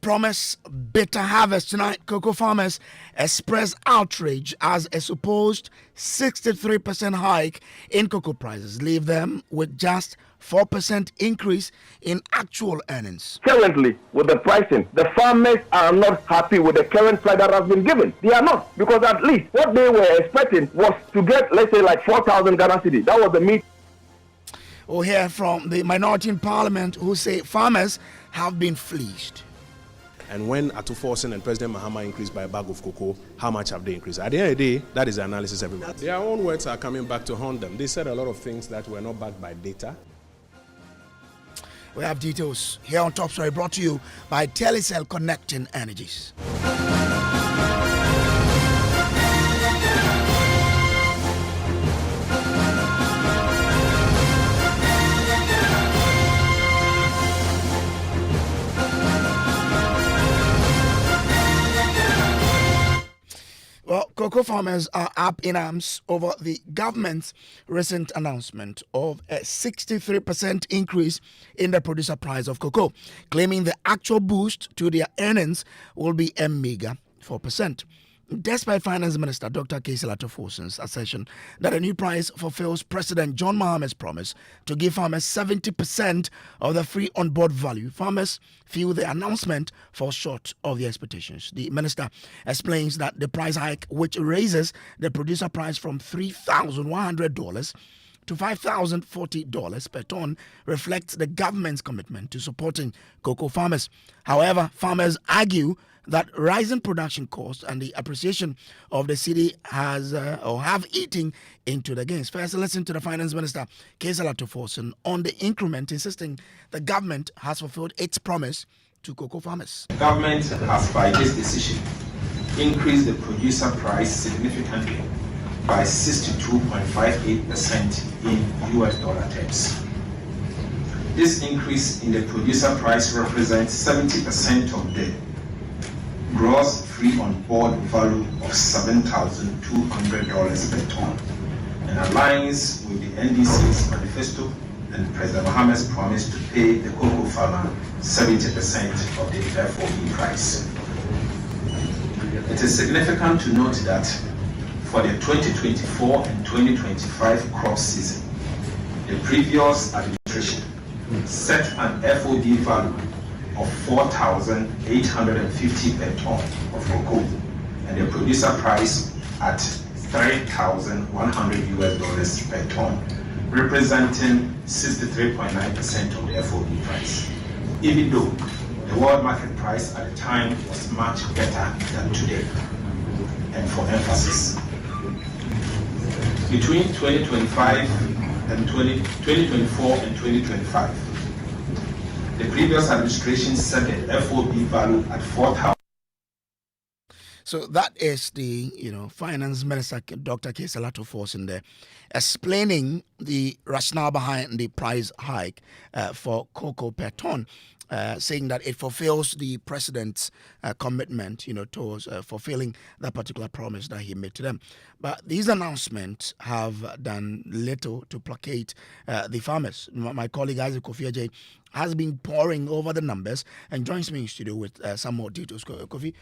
promise bitter harvest tonight. Cocoa farmers express outrage as a supposed 63% hike in cocoa prices leave them with just 4% increase in actual earnings. Currently, with the pricing, the farmers are not happy with the current price that has been given. They are not, because at least what they were expecting was to get, let's say, like 4,000 Ghana cedis. That was the meat. We'll hear from the minority in parliament who say farmers have been fleeced. And when Atuforsen and President Mahama increased by a bag of cocoa, how much have they increased? At the end of the day, that is the analysis everybody. Their own words are coming back to haunt them. They said a lot of things that were not backed by data. We have details here on Top Story, brought to you by Telecel Connecting Energies. Well, cocoa farmers are up in arms over the government's recent announcement of a 63% increase in the producer price of cocoa, claiming the actual boost to their earnings will be a meager 4%. Despite Finance Minister Dr. Kesela Tofosun's assertion that a new price fulfills President John Mahama's promise to give farmers 70% of the free on-board value, farmers feel the announcement falls short of their expectations. The minister explains that the price hike, which raises the producer price from $3,100 to $5,040 per ton, reflects the government's commitment to supporting cocoa farmers. However, farmers argue that rising production costs and the appreciation of the city have eaten into the gains. First, listen to the Finance Minister, Kesela Tofosun, on the increment, insisting the government has fulfilled its promise to cocoa farmers. The government has, by this decision, increased the producer price significantly by 62.58% in US dollar terms. This increase in the producer price represents 70% of the gross free on board value of $7,200 per ton, and aligns with the NDC's manifesto and President Mahama's promise to pay the cocoa farmer 70% of the FOB price. It is significant to note that for the 2024 and 2025 crop season, the previous administration set an FOB value of 4,850 per ton of cocoa, and the producer price at $3,100 US per ton, representing 63.9% of the FOB price. Even though the world market price at the time was much better than today. And for emphasis, between 2024 and 2025, the previous administration set the FOB value at 4,000. So that is the Finance Minister Dr. Kesela Tofosun there explaining the rationale behind the price hike for cocoa per ton, saying that it fulfills the president's commitment, towards fulfilling that particular promise that he made to them. But these announcements have done little to placate the farmers. My colleague Isaac Kofi Ajay has been poring over the numbers and joins me in studio with some more details. Kofi,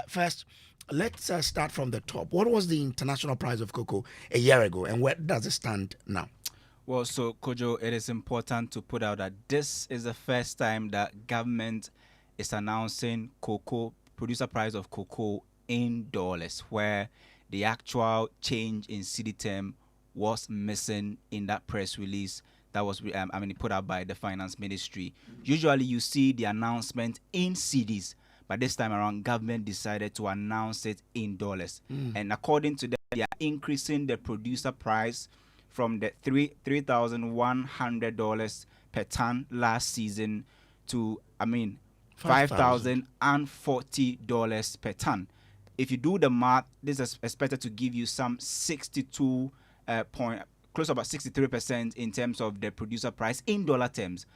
first, let's start from the top. What was the international price of cocoa a year ago, and where does it stand now? Well, so Kojo, it is important to put out that this is the first time that government is announcing producer price of cocoa in dollars, where the actual change in cedi term was missing in that press release that was put out by the Finance Ministry. Usually you see the announcement in cedis, but this time around government decided to announce it in dollars. And according to them, they are increasing the producer price from the $3,100 per ton last season to $5,040 per ton. If you do the math, this is expected to give you some 62 close to about 63% in terms of the producer price in dollar terms.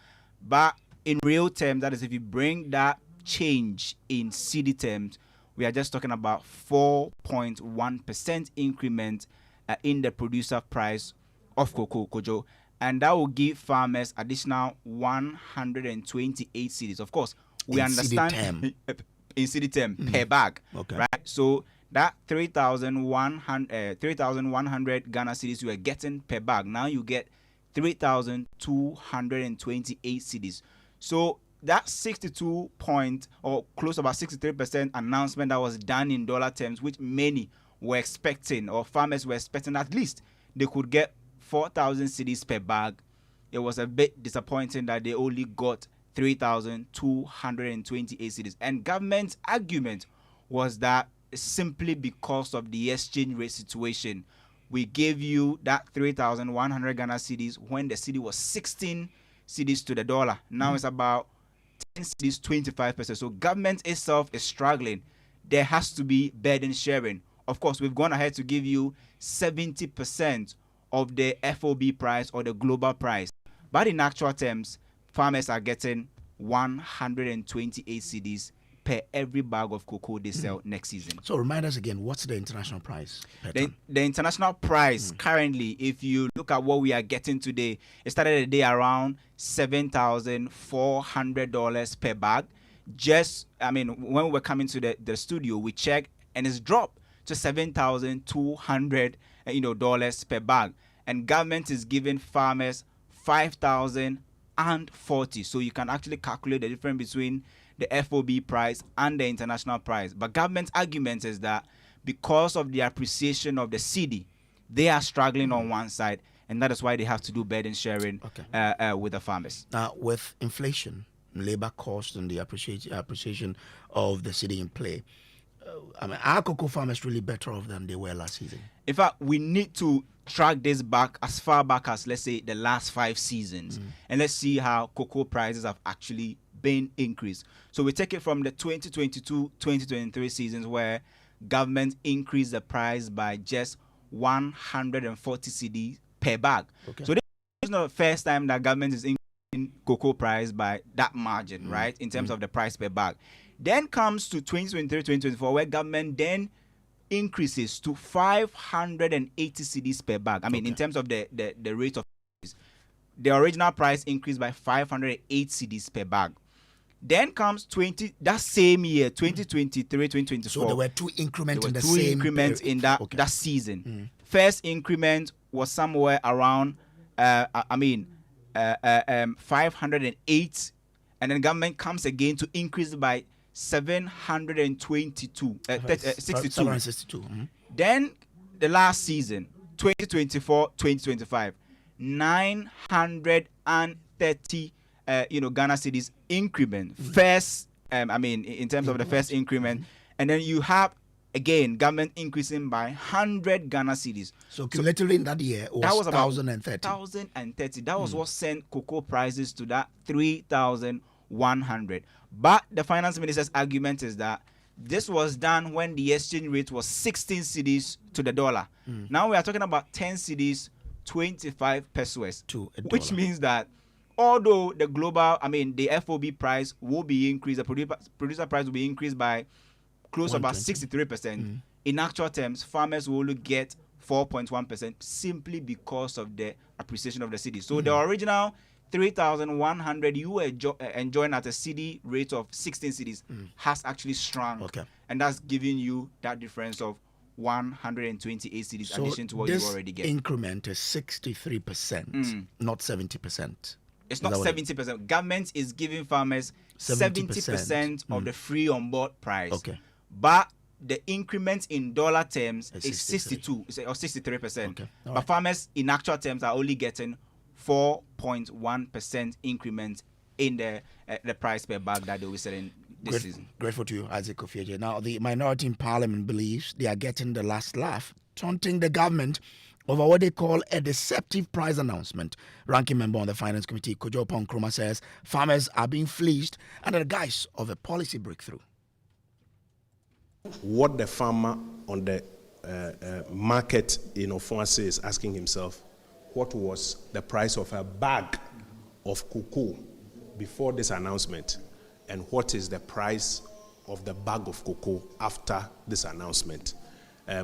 But in real terms, that is, if you bring that change in cedi terms, we are just talking about 4.1% increment in the producer price of cocoa, Kojo, and that will give farmers additional 128 cedis. Of course, we in understand CD in CD term per bag, Okay. right? So that 3,100 Ghana cedis you were getting per bag. Now you get 3,228 cedis. So that 62 point or close to about 63% announcement that was done in dollar terms, which many were expecting, or farmers were expecting at least they could get 4,000 cedis per bag. It was a bit disappointing that they only got 3,228 cedis. And government's argument was that simply because of the exchange rate situation, we gave you that 3,100 Ghana cedis when the cedi was 16 cedis to the dollar. Now it's about 10 cedis, 25%. So government itself is struggling. There has to be burden sharing. Of course, we've gone ahead to give you 70% of the FOB price or the global price. But in actual terms, farmers are getting 128 cedis per every bag of cocoa they sell next season. So remind us again, what's the international price per ton? The international price currently, if you look at what we are getting today, it started the day around $7,400 per bag. When we were coming to the studio, we checked and it's dropped to $7,200 dollars per bag. And government is giving farmers 5,040. So you can actually calculate the difference between the FOB price and the international price. But government's argument is that because of the appreciation of the cedi, they are struggling on one side, and that is why they have to do burden sharing with the farmers. Now, with inflation, labor cost, and the appreciation of the cedi in play, are cocoa farmers really better off than they were last season? In fact, we need to track this back as far back as, let's say, the last 5 seasons, and let's see how cocoa prices have actually been increased. So we take it from the 2022-2023 seasons where government increased the price by just 140 cedi per bag. Okay. So this is not the first time that government is increasing cocoa price by that margin, right, in terms of the price per bag. Then comes to 2023-2024 where government then increases to 580 cedis per bag. In terms of the rate of increase. The original price increased by 508 cedis per bag. Then comes that same year, 2023-2024. So there were 2 increments in the same increments period. in that season. First increment was somewhere around 508, and then government comes again to increase by 762. Then the last season, 2024-2025, 930 Ghana cedis increment. First, in terms of the first increment, and then you have again government increasing by 100 Ghana cedis. So cumulatively in that year, that was about 1,030. 1,030. That was what sent cocoa prices to that 3,100. But the finance minister's argument is that this was done when the exchange rate was 16 cedis to the dollar. Now we are talking about 10 cedis, 25 pesos to a dollar. Which means that although the global, the FOB price will be increased, the producer price will be increased by close to about 63%. In actual terms, farmers will only get 4.1% simply because of the appreciation of the cedi. So the original 3,100 you were enjoying at a cedi rate of 16 cedis has actually shrunk. Okay. And that's giving you that difference of 128 cedis addition to what you already get. This increment is 63%, not 70%. It's not 70%. Government is giving farmers 70% of the free on board price. Okay. But the increment in dollar terms is 62 or 63%. Okay. But farmers in actual terms are only getting 4.1% increment in the price per bag that they will be selling this season. Grateful to you, Isaac Ofieje. Now, the minority in Parliament believes they are getting the last laugh, taunting the government over what they call a deceptive price announcement. Ranking member on the Finance Committee, Kojo Nkrumah, says farmers are being fleeced under the guise of a policy breakthrough. What the farmer on the market in Ofuase is asking himself, what was the price of a bag of cocoa before this announcement, and what is the price of the bag of cocoa after this announcement?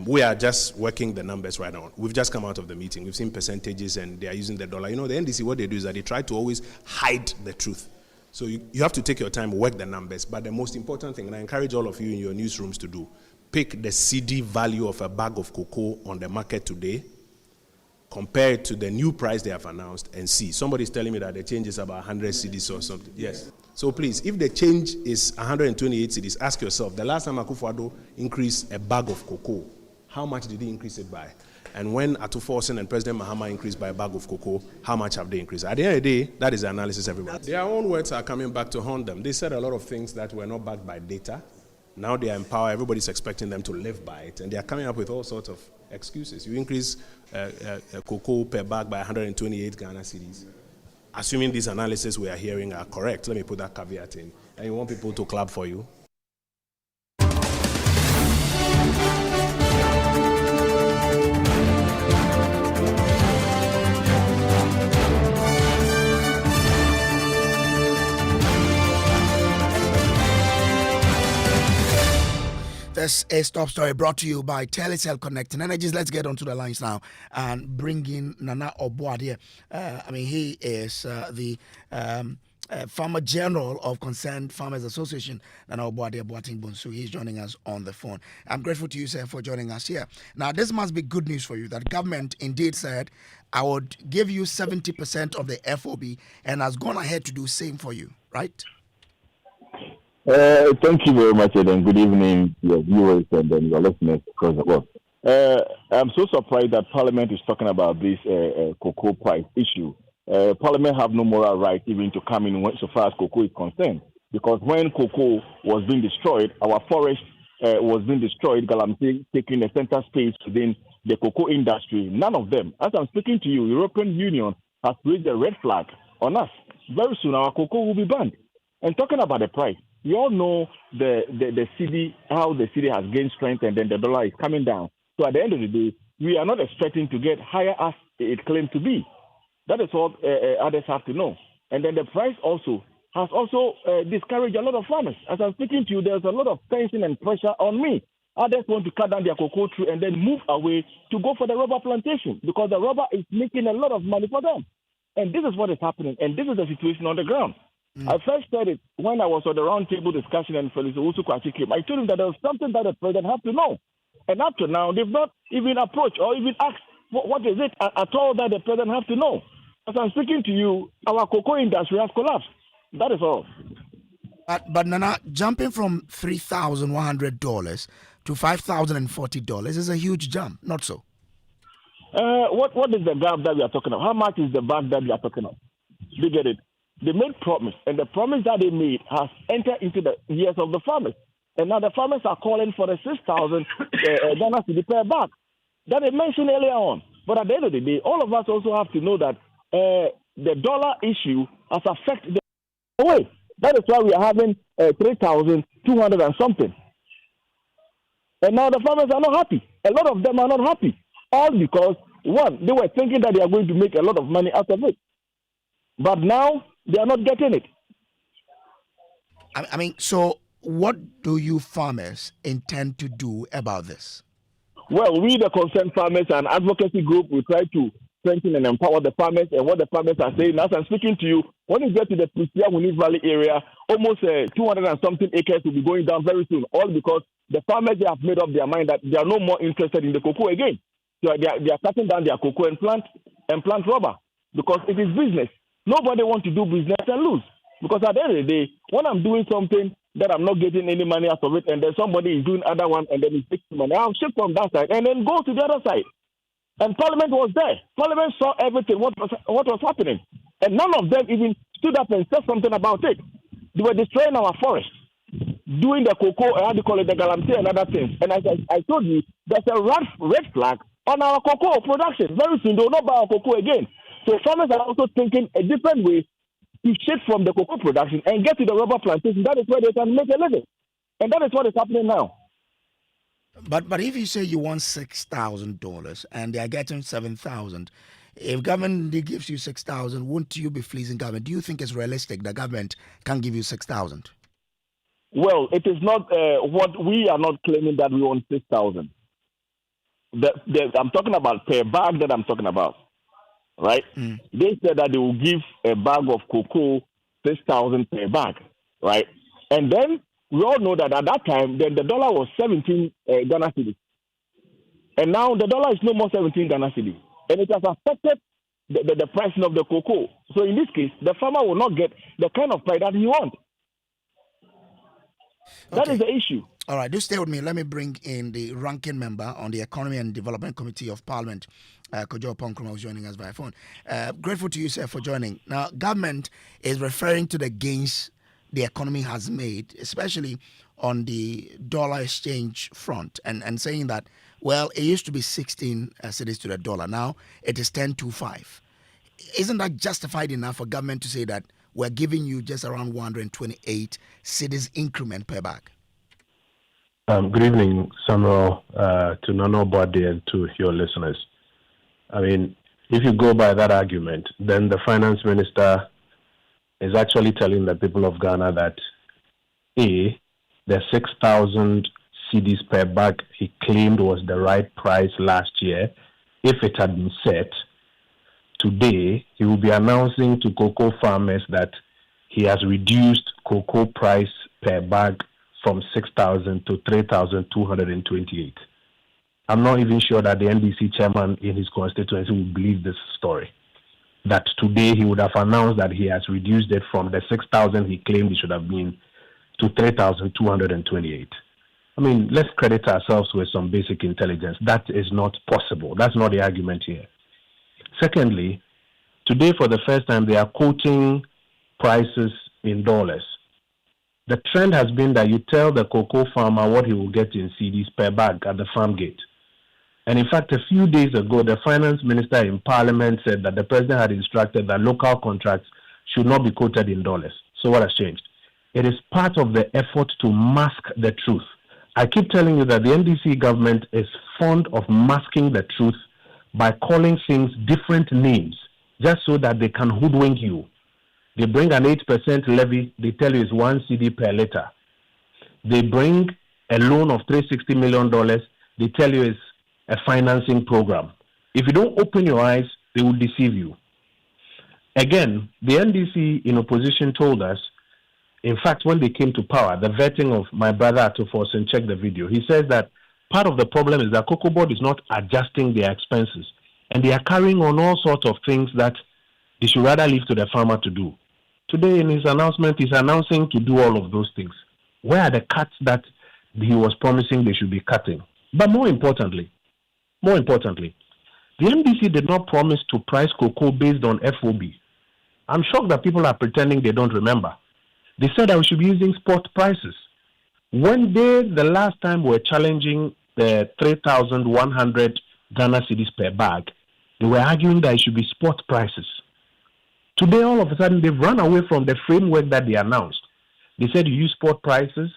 We are just working the numbers right now. We've just come out of the meeting. We've seen percentages and they are using the dollar. The NDC, what they do is that they try to always hide the truth. So you have to take your time, work the numbers. But the most important thing, and I encourage all of you in your newsrooms to do, pick the CD value of a bag of cocoa on the market today, compare it to the new price they have announced, and see. Somebody's telling me that the change is about 100 cedis or something. Yes. So please, if the change is 128 cedis, ask yourself, the last time Akufo-Addo increased a bag of cocoa, how much did he increase it by? And when Atuforsen and President Mahama increased by a bag of cocoa, how much have they increased? At the end of the day, that is the analysis, everybody. Their own words are coming back to haunt them. They said a lot of things that were not backed by data. Now they are in power. Everybody's expecting them to live by it. And they are coming up with all sorts of excuses. You increase cocoa per bag by 128 Ghana cedis. Assuming these analyses we are hearing are correct, let me put that caveat in. And you want people to clap for you? This is Top Story brought to you by Telecel Connecting Energies. Let's get onto the lines now and bring in Nana Obuade. He is the Farmer General of Concerned Farmers Association, Nana Obuade Boating Bonsu. He's joining us on the phone. I'm grateful to you, sir, for joining us here. Now, this must be good news for you that government indeed said, I would give you 70% of the FOB and has gone ahead to do same for you, right? Thank you very much, and good evening, your viewers and your listeners across the world. I'm so surprised that Parliament is talking about this cocoa price issue. Parliament have no moral right even to come in so far as cocoa is concerned, because when cocoa was being destroyed, our forest was being destroyed, Galamsey taking a center space within the cocoa industry. None of them. As I'm speaking to you, European Union has raised a red flag on us. Very soon, our cocoa will be banned. And talking about the price, you all know the city, how the city has gained strength and then the dollar is coming down. So at the end of the day, we are not expecting to get higher as it claimed to be. That is what others have to know. And then the price also has discouraged a lot of farmers. As I'm speaking to you, there's a lot of tension and pressure on me. Others want to cut down their cocoa tree and then move away to go for the rubber plantation because the rubber is making a lot of money for them. And this is what is happening. And this is the situation on the ground. I first said it when I was on the roundtable discussion and Felix Owusu-Kwakye came. I told him that there was something that the president had to know. And up to now, they've not even approached or even asked what is it at all that the president has to know. As I'm speaking to you, our cocoa industry has collapsed. That is all. But Nana, jumping from $3,100 to $5,040 is a huge jump, not so? What is the gap that we are talking about? How much is the bag that we are talking about? You get it? They made promise, and the promise that they made has entered into the ears of the farmers. And now the farmers are calling for the 6,000 Ghana cedi per bag that they mentioned earlier on. But at the end of the day, all of us also have to know that the dollar issue has affected the way. That is why we are having 3,200 and something. And now the farmers are not happy. A lot of them are not happy. All because, one, they were thinking that they are going to make a lot of money out of it. But now, they are not getting it. So what do you farmers intend to do about this? Well, we, the concerned farmers and advocacy group, we try to strengthen and empower the farmers. And what the farmers are saying, as I'm speaking to you, when you get to the Prisia-Winnie Valley area, almost 200 and something acres will be going down very soon, all because the farmers, they have made up their mind that they are no more interested in the cocoa again. So they are cutting down their cocoa and plant rubber because it is business. Nobody wants to do business and lose. Because at the end of the day, when I'm doing something that I'm not getting any money out of it, and then somebody is doing other one, and then he takes money, I'll shift from that side and then go to the other side. And Parliament was there. Parliament saw everything, what was happening. And none of them even stood up and said something about it. They were destroying our forest, doing the cocoa, the galamsey and other things. And as I told you, there's a red flag on our cocoa production. Very soon, they will not buy our cocoa again. So farmers are also thinking a different way to shift from the cocoa production and get to the rubber plantation. That is where they can make a living. And that is what is happening now. But if you say you want $6,000 and they are getting $7,000, if government gives you $6,000, won't you be fleecing government? Do you think it's realistic that government can give you $6,000? Well, it is not what we are not claiming that we want $6,000. I'm talking about per bag that I'm talking about. Right? They said that they will give a bag of cocoa 6,000 per bag, right? And then we all know that at that time, then the dollar was 17 Ghana cedis. And now the dollar is no more 17 Ghana cedis. And it has affected the pricing of the cocoa. So in this case, the farmer will not get the kind of price that he wants. That is the issue. All right, do stay with me. Let me bring in the ranking member on the Economy and Development Committee of Parliament, Kojo Ponkroma, who's joining us via phone. Grateful to you, sir, for joining. Now, government is referring to the gains the economy has made, especially on the dollar exchange front, and saying that, well, it used to be 16 cedis to the dollar. Now it is 10.25. Isn't that justified enough for government to say that we're giving you just around 128 cedis increment per bag? Good evening, Samuel, to Nonobody and to your listeners. I mean, if you go by that argument, then the finance minister is actually telling the people of Ghana that the 6,000 cedis per bag he claimed was the right price last year, if it had been set, today he will be announcing to cocoa farmers that he has reduced cocoa price per bag from 6,000 to 3,228. I'm not even sure that the NDC chairman in his constituency will believe this story. That today he would have announced that he has reduced it from the 6,000 he claimed it should have been to 3,228. I mean, let's credit ourselves with some basic intelligence. That is not possible. That's not the argument here. Secondly, today for the first time they are quoting prices in dollars. The trend has been that you tell the cocoa farmer what he will get in cedis per bag at the farm gate. And in fact, a few days ago, the finance minister in Parliament said that the president had instructed that local contracts should not be quoted in dollars. So what has changed? It is part of the effort to mask the truth. I keep telling you that the NDC government is fond of masking the truth by calling things different names, just so that they can hoodwink you. They bring an 8% levy, they tell you it's 1 CD per liter. They bring a loan of $360 million, they tell you it's a financing program. If you don't open your eyes, they will deceive you. Again, the NDC in opposition told us, in fact, when they came to power, the vetting of my brother Atuforsen, check the video, he says that part of the problem is that Cocobod is not adjusting their expenses. And they are carrying on all sorts of things that they should rather leave to the farmer to do. Today in his announcement, he's announcing to do all of those things. Where are the cuts that he was promising they should be cutting? But more importantly, the NDC did not promise to price cocoa based on FOB. I'm shocked that people are pretending they don't remember. They said that we should be using spot prices. When they, the last time, were challenging the 3,100 Ghana cedis per bag, they were arguing that it should be spot prices. Today, all of a sudden, they've run away from the framework that they announced. They said you use spot prices.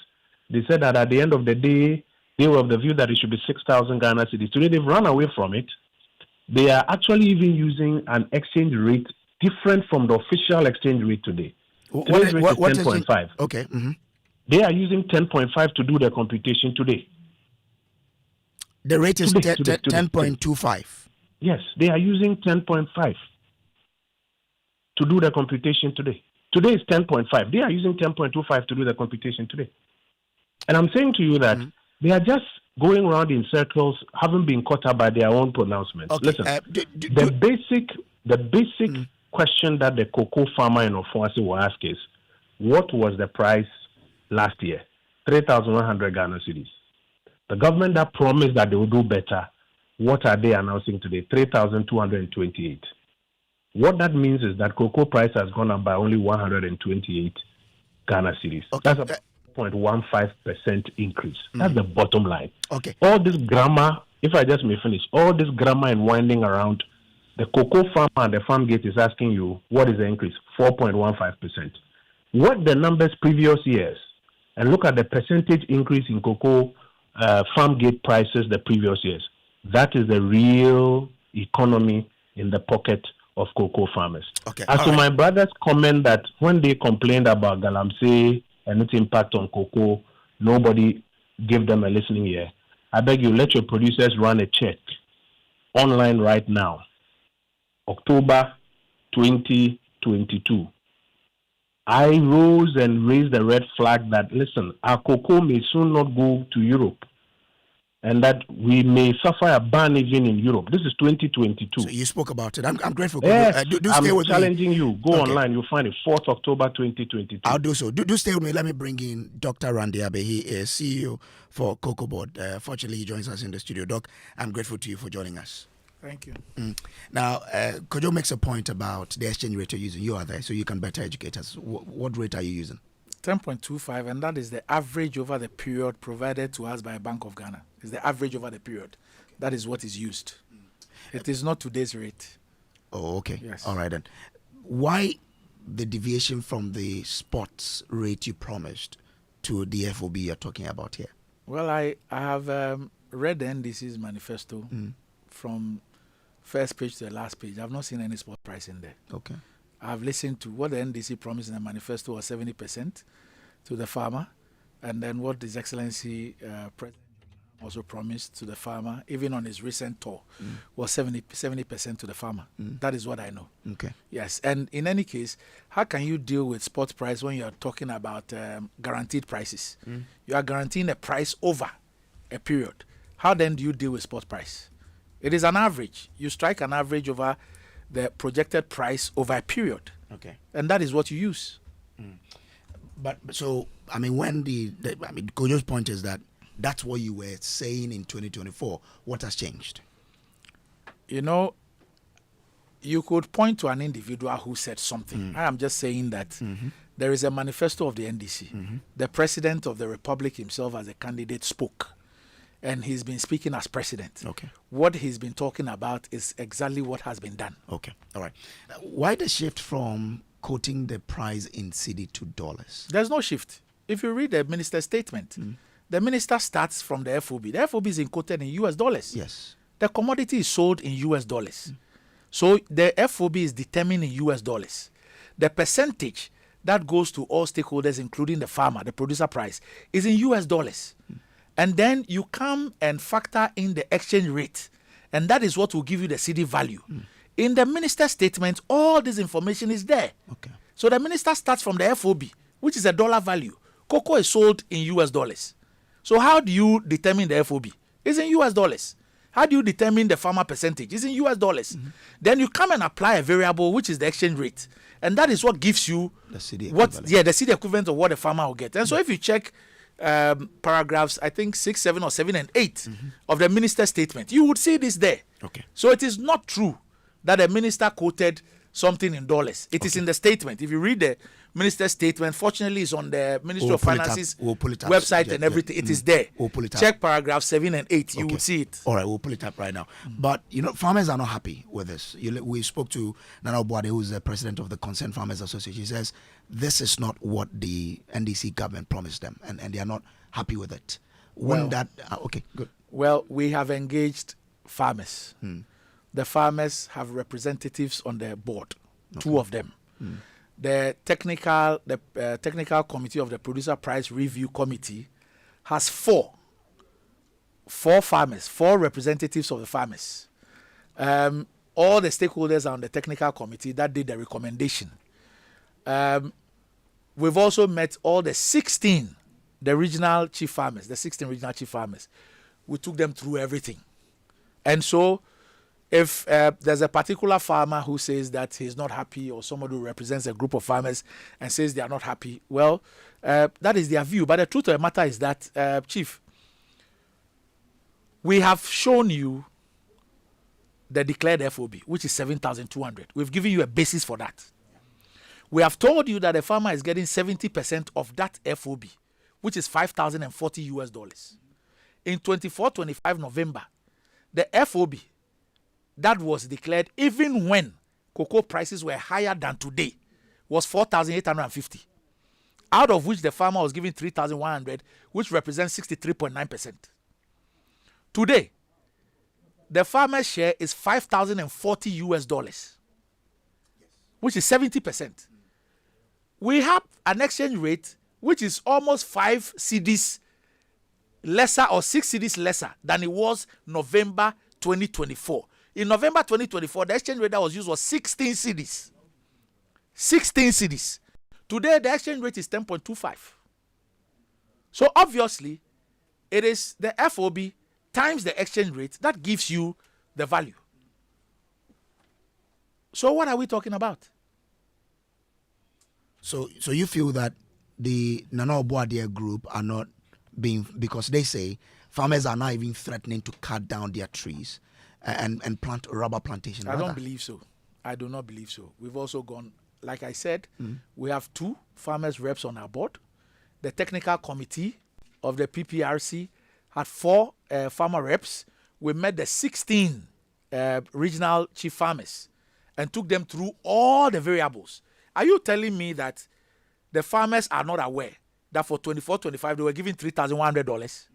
They said that at the end of the day, they were of the view that it should be 6,000 Ghana cedis. Today, they've run away from it. They are actually even using an exchange rate different from the official exchange rate today. Today's rate is 10.5. Okay. Mm-hmm. They are using 10.5 to do the computation today. The rate is 10.25. Yes, they are using 10.5 to do the computation today. Today is 10.5. They are using 10.25 to do the computation today. And I'm saying to you that they are just going around in circles, haven't been caught up by their own pronouncements. Okay. Listen, the basic question that the cocoa farmer in Ofuasi will ask is, what was the price last year? 3,100 Ghana cedis. The government that promised that they will do better, what are they announcing today? 3,228. What that means is that cocoa price has gone up by only 128 Ghana cedis. Okay. That's a 0.15% increase. That's the bottom line. Okay. All this grammar, if I just may finish, all this grammar and winding around, the cocoa farmer and the farm gate is asking you, what is the increase? 4.15%. What the numbers previous years, and look at the percentage increase in cocoa farm gate prices the previous years. That is the real economy in the pocket of cocoa farmers. Okay. As to my brother's comment that when they complained about Galamsey and its impact on cocoa, nobody gave them a listening ear. I beg you, let your producers run a check online right now. October 2022. I rose and raised the red flag that, listen, our cocoa may soon not go to Europe and that we may suffer a ban even in Europe. This is 2022. So you spoke about it. I'm grateful. Yes, do I'm stay with challenging me. you. Go online. You'll find it. 4th October 2022. I'll do so. Do stay with me. Let me bring in Dr. Randy Abbey. He is CEO for Cocobod. Fortunately, he joins us in the studio. Doc, I'm grateful to you for joining us. Thank you. Now, Kojo makes a point about the exchange rate you're using. You are there, so you can better educate us. What rate are you using? 10.25, and that is the average over the period provided to us by Bank of Ghana. It's the average over the period. That is what is used. It is not today's rate. Oh, okay. Yes. All right then. Why the deviation from the spot rate you promised to the FOB you're talking about here? Well, I have read the NDC's manifesto from first page to the last page. I've not seen any spot price in there. Okay. I've listened to what the NDC promised in the manifesto was 70% to the farmer, and then what His Excellency President also promised to the farmer, even on his recent tour, was 70% to the farmer. That is what I know. Okay. Yes, and in any case, how can you deal with spot price when you are talking about guaranteed prices? You are guaranteeing a price over a period. How then do you deal with spot price? It is an average. You strike an average over the projected price over a period. Okay. And that is what you use. But so, I mean, when Kojo's point is that that's what you were saying in 2024. What has changed? You know, you could point to an individual who said something. I am just saying that there is a manifesto of the NDC. The president of the republic himself as a candidate spoke. And he's been speaking as president. Okay. What he's been talking about is exactly what has been done. Okay. All right. Why the shift from quoting the price in cedi to dollars? There's no shift. If you read the minister's statement, the minister starts from the FOB. The FOB is quoted in US dollars. Yes. The commodity is sold in US dollars. So the FOB is determined in US dollars. The percentage that goes to all stakeholders, including the farmer, the producer price, is in US dollars. And then you come and factor in the exchange rate. And that is what will give you the cedi value. In the minister's statement, all this information is there. Okay. So the minister starts from the FOB, which is a dollar value. Cocoa is sold in US dollars. So how do you determine the FOB? It's in US dollars. How do you determine the farmer percentage? It's in US dollars. Then you come and apply a variable, which is the exchange rate. And that is what gives you the cedi equivalent. The cedi equivalent of what the farmer will get. And so if you check paragraphs, I think 6, 7, or 7 and 8 of the minister's statement, you would see this there. Okay. So it is not true that the minister quoted something in dollars. It is in the statement. If you read the minister's statement, fortunately, it's on the Ministry of Finance's website and everything. It is there. We'll pull it up. Check paragraph 7 and 8. You will see it. All right, we'll pull it up right now. But, farmers are not happy with this. We spoke to Nana Obuade, who's the president of the Concerned Farmers Association. He says this is not what the NDC government promised them, and they are not happy with it. Okay, good. Well, we have engaged farmers. The farmers have representatives on their board, 2 of them. The technical committee of the Producer Price Review Committee has 4 farmers, 4 representatives of the farmers. All the stakeholders are on the technical committee that did the recommendation. We've also met all the 16 regional chief farmers. We took them through everything. And so if there's a particular farmer who says that he's not happy, or somebody who represents a group of farmers and says they are not happy, well, that is their view. But the truth of the matter is that, Chief, we have shown you the declared FOB, which is 7,200. We've given you a basis for that. We have told you that the farmer is getting 70% of that FOB, which is $5,040. In 24-25 November, the FOB that was declared even when cocoa prices were higher than today was 4,850, out of which the farmer was given 3,100, which represents 63.9%. Today, the farmer's share is $5,040, which is 70%. We have an exchange rate which is almost 5 cedis lesser, or 6 cedis lesser than it was November 2024. In November 2024, the exchange rate that was used was 16 cedis. 16 cedis. Today, the exchange rate is 10.25. So obviously, it is the FOB times the exchange rate that gives you the value. So what are we talking about? So you feel that the Nana Obuadia group are not being, because they say farmers are now even threatening to cut down their trees and plant rubber plantation. I don't believe so. I do not believe so. We've also gone, like I said, we have 2 farmers reps on our board. The technical committee of the PPRC had 4 farmer reps. We met the 16 regional chief farmers and took them through all the variables. Are you telling me that the farmers are not aware that for 24-25 they were giving $3,100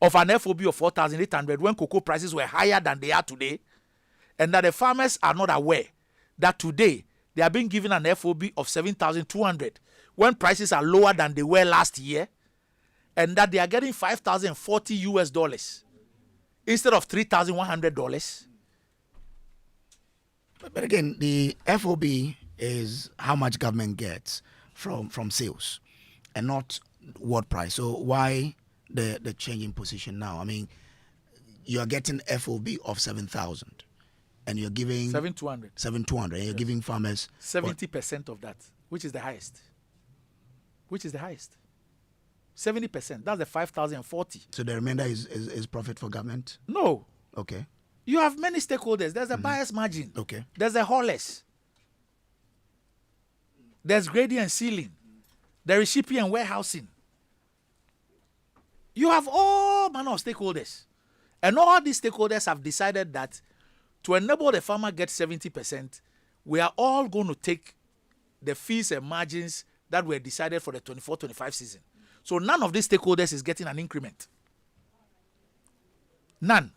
of an FOB of 4,800 when cocoa prices were higher than they are today, and that the farmers are not aware that today they are being given an FOB of 7,200 when prices are lower than they were last year, and that they are getting $5,040 instead of $3,100? But again, the FOB is how much government gets from sales and not what price. So why the change in position now? I mean, you're getting FOB of 7,000 and you're giving 7,200 and you're giving farmers 70% of that, which is the highest. 70%. That's the 5,040. So the remainder is profit for government? No. Okay. You have many stakeholders. There's a buyer's margin. Okay. There's a haulers. There's grading and sealing. There is shipping and warehousing. You have all manner of stakeholders. And all these stakeholders have decided that to enable the farmer get 70%, we are all going to take the fees and margins that were decided for the 24-25 season. So none of these stakeholders is getting an increment. None.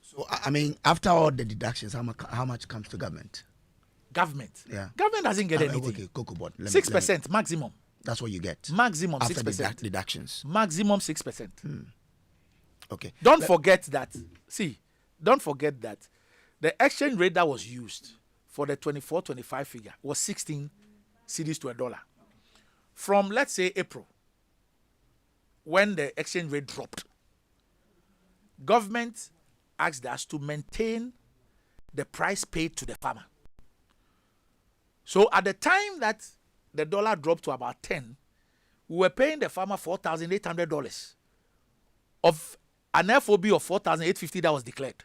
So I mean, after all the deductions, how much comes to government? Government. Yeah. Government doesn't get anything. Okay, Cocobod. 6% maximum. That's what you get. Maximum after 6%. Deductions. Maximum 6%. Okay. Don't forget that the exchange rate that was used for the 24-25 figure was 16 cedis to $1. From, let's say, April, when the exchange rate dropped, government asked us to maintain the price paid to the farmer. So at the time that the dollar dropped to about 10, we were paying the farmer $4,800 of an FOB of 4,850 that was declared.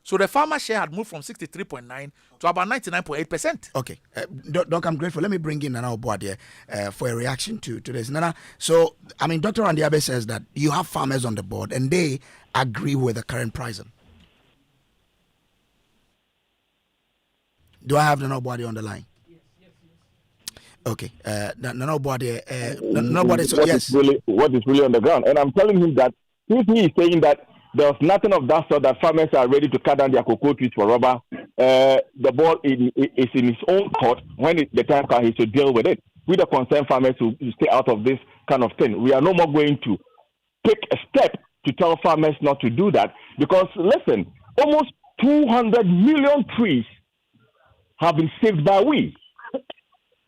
So the farmer share had moved from 63.9 to about 99.8%. Okay. Doc, I'm grateful. Let me bring in Nana Obuadia for a reaction to this. Nana, so, I mean, Dr. Randy Abbey says that you have farmers on the board and they agree with the current pricing. Do I have Nana Obuadia on the line? Yes. Okay. Nana Obuadia, so yes. What is really on the ground? And I'm telling him that if he is saying that there's nothing of that sort, that farmers are ready to cut down their cocoa trees for rubber, the ball is in his own court. When the time comes, he should deal with it. We, the concerned farmers, to stay out of this kind of thing. We are no more going to take a step to tell farmers not to do that, because, listen, almost 200 million trees have been saved by we.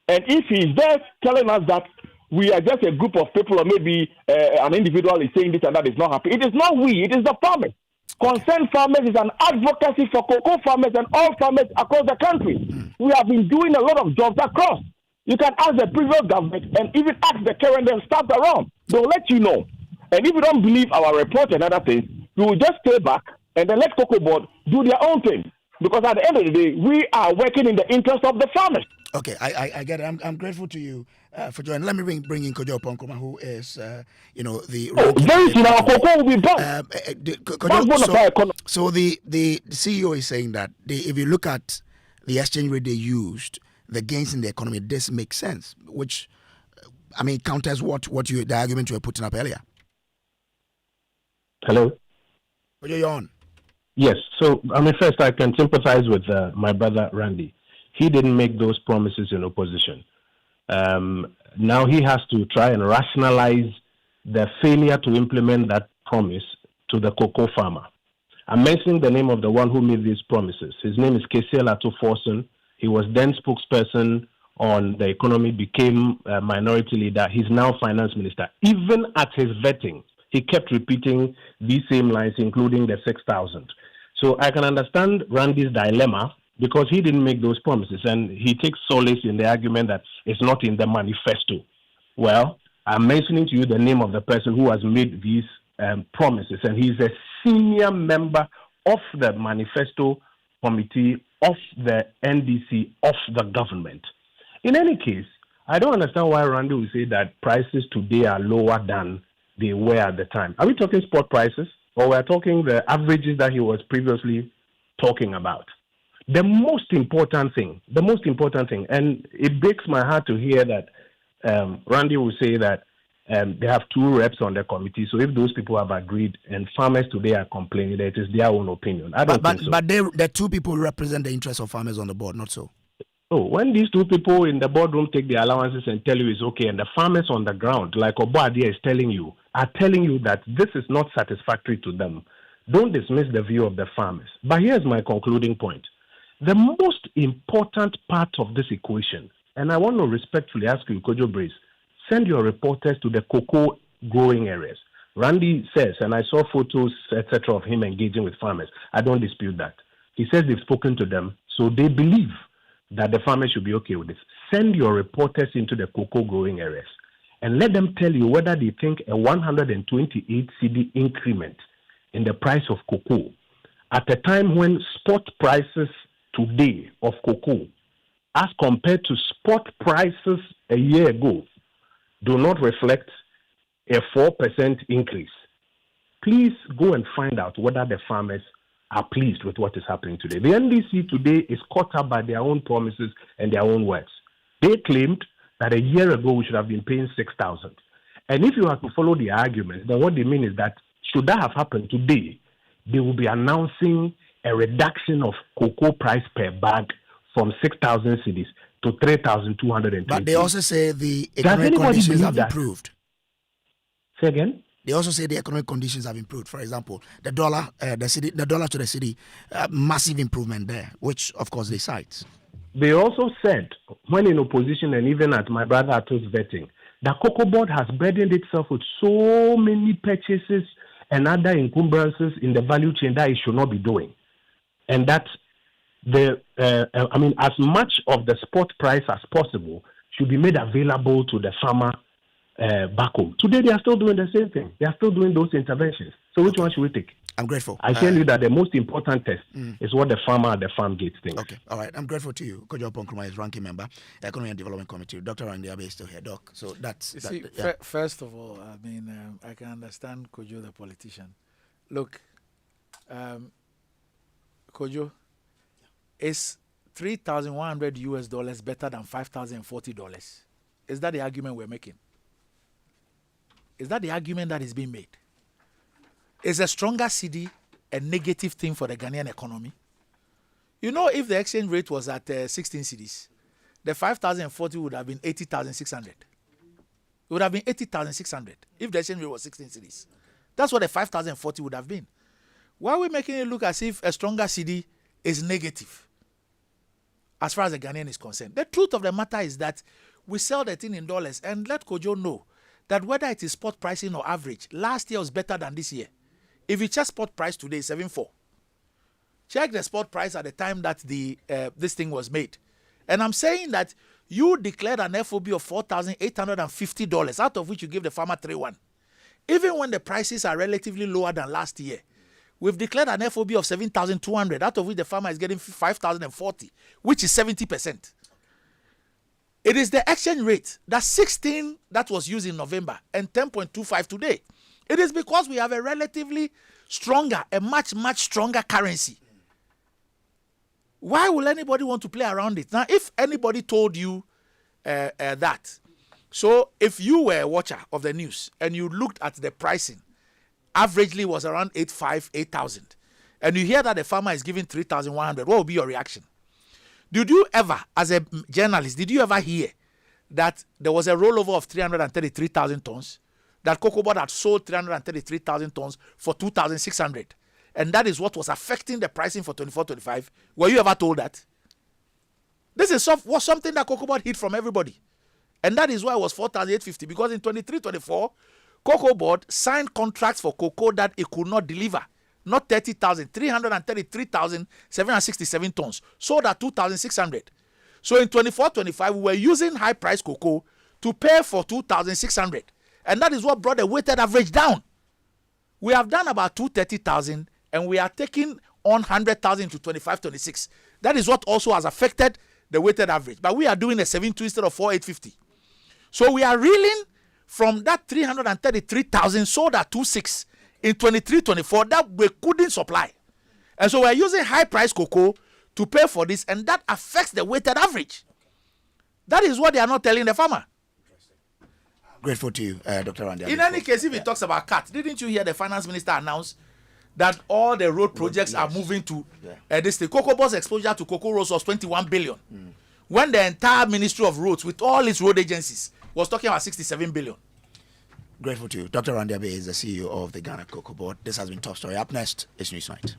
And if he's there telling us that we are just a group of people, or maybe an individual is saying this and that is not happy, it is not we, it is the farmers. Concerned Farmers is an advocacy for cocoa farmers and all farmers across the country. We have been doing a lot of jobs across. You can ask the previous government and even ask the current and staff around. They'll let you know. And if you don't believe our report and other things, we will just stay back and then let Cocobod do their own thing. Because at the end of the day, we are working in the interest of the farmers. Okay, I get it. I'm grateful to you for joining. Let me bring in Kojo Ponkroma, who is, the... very soon our cocoa will be done. So the CEO is saying that if you look at the exchange rate they used, the gains in the economy, this makes sense, which, I mean, counters the argument you were putting up earlier. Hello? Kojo, you're on. Yes. So, I mean, first, I can sympathize with my brother Randy. He didn't make those promises in opposition. Now he has to try and rationalize the failure to implement that promise to the cocoa farmer. I'm mentioning the name of the one who made these promises. His name is Kesiel Ato Forson. He was then spokesperson on the economy, became a minority leader. He's now finance minister. Even at his vetting, he kept repeating these same lines, including the 6,000. So I can understand Randy's dilemma because he didn't make those promises, and he takes solace in the argument that it's not in the manifesto. Well, I'm mentioning to you the name of the person who has made these promises, and he's a senior member of the manifesto committee of the NDC of the government. In any case, I don't understand why Randy will say that prices today are lower than they were at the time. Are we talking spot prices, or we're talking the averages that he was previously talking about? The most important thing, and it breaks my heart to hear that Randy will say that they have 2 reps on the committee. So if those people have agreed and farmers today are complaining, that it is their own opinion. I don't think so. But the 2 people represent the interests of farmers on the board, not so. Oh, when these 2 people in the boardroom take the allowances and tell you it's okay, and the farmers on the ground, like Obadia is telling you, are telling you that this is not satisfactory to them, don't dismiss the view of the farmers. But here's my concluding point. The most important part of this equation, and I want to respectfully ask you, Kojo Brace, send your reporters to the cocoa growing areas. Randy says, and I saw photos, etc., of him engaging with farmers. I don't dispute that. He says they've spoken to them, so they believe that the farmers should be okay with this. Send your reporters into the cocoa growing areas and let them tell you whether they think a 128 cedi increment in the price of cocoa at a time when spot prices today of cocoa as compared to spot prices a year ago do not reflect a 4% increase. Please go and find out whether the farmers are pleased with what is happening today. The NDC today is caught up by their own promises and their own words. They claimed that a year ago we should have been paying 6,000. And if you have to follow the argument, then what they mean is that should that have happened today, they will be announcing a reduction of cocoa price per bag from 6,000 cedis to 3,220. But they also say the economic conditions have improved. Say again? They also say the economic conditions have improved. For example, the dollar to the cedi, massive improvement there, which of course they cite. They also said, when in opposition and even at my brother Ato's vetting, that Cocobod has burdened itself with so many purchases and other encumbrances in the value chain that it should not be doing. And that as much of the spot price as possible should be made available to the farmer back home. Today, they are still doing the same thing. They are still doing those interventions. So which one should we take? I'm grateful. I tell you that the most important test is what the farmer at the farm gate thinks. Okay, all right. I'm grateful to you. Kojo Ponkrumah is ranking member, Economy and Development Committee. Dr. Randy Abbey is still here, Doc. So that's... First of all, I can understand Kojo, the politician. Look, Kojo, is $3,100 better than $5,040? Is that the argument we're making? Is that the argument that is being made? Is a stronger cedi a negative thing for the Ghanaian economy? You know, if the exchange rate was at 16 cedis, the 5,040 would have been 80,600. It would have been 80,600 if the exchange rate was 16 cedis. That's what the 5,040 would have been. Why are we making it look as if a stronger cedi is negative as far as the Ghanaian is concerned? The truth of the matter is that we sell the thing in dollars, and let Kojo know that whether it is spot pricing or average, last year was better than this year. If you check spot price today, 7.4. Check the spot price at the time that this thing was made. And I'm saying that you declared an FOB of $4,850, out of which you give the farmer 3.1. Even when the prices are relatively lower than last year, we've declared an FOB of 7,200, out of which the farmer is getting 5,040, which is 70%. It is the exchange rate, that 16 that was used in November and 10.25 today. It is because we have a relatively stronger, a much, much stronger currency. Why will anybody want to play around it? Now, if anybody told you that, so if you were a watcher of the news and you looked at the pricing, averagely was around 8,000, and you hear that the farmer is giving 3,100, what would be your reaction? Did you ever, as a journalist, hear that there was a rollover of 333,000 tons? That Cocobod had sold 333,000 tons for 2,600. And that is what was affecting the pricing for 24-25. Were you ever told that? This is was something that Cocobod hid from everybody. And that is why it was 4,850, because in 23-24, Cocobod signed contracts for cocoa that it could not deliver. Not 30,000, 333,767 tons. Sold at 2,600. So in 24-25, we were using high price cocoa to pay for 2,600. And that is what brought the weighted average down. We have done about 230,000 and we are taking on 100,000 to 25-26. That is what also has affected the weighted average. But we are doing a 7.2 instead of 4,850. So we are reeling from that 333,000 sold at 2.6 in 23-24 that we couldn't supply. And so we are using high price cocoa to pay for this, and that affects the weighted average. That is what they are not telling the farmer. Grateful to you, Dr. Randy. In any case, if he talks about cuts, didn't you hear the finance minister announce that all the road projects are moving to this thing? Cocobod's exposure to cocoa roads was 21 billion. When the entire Ministry of Roads, with all its road agencies, was talking about 67 billion. Grateful to you. Dr. Randy Abbey is the CEO of the Ghana Cocobod. This has been Top Story. Up next is Newsnight.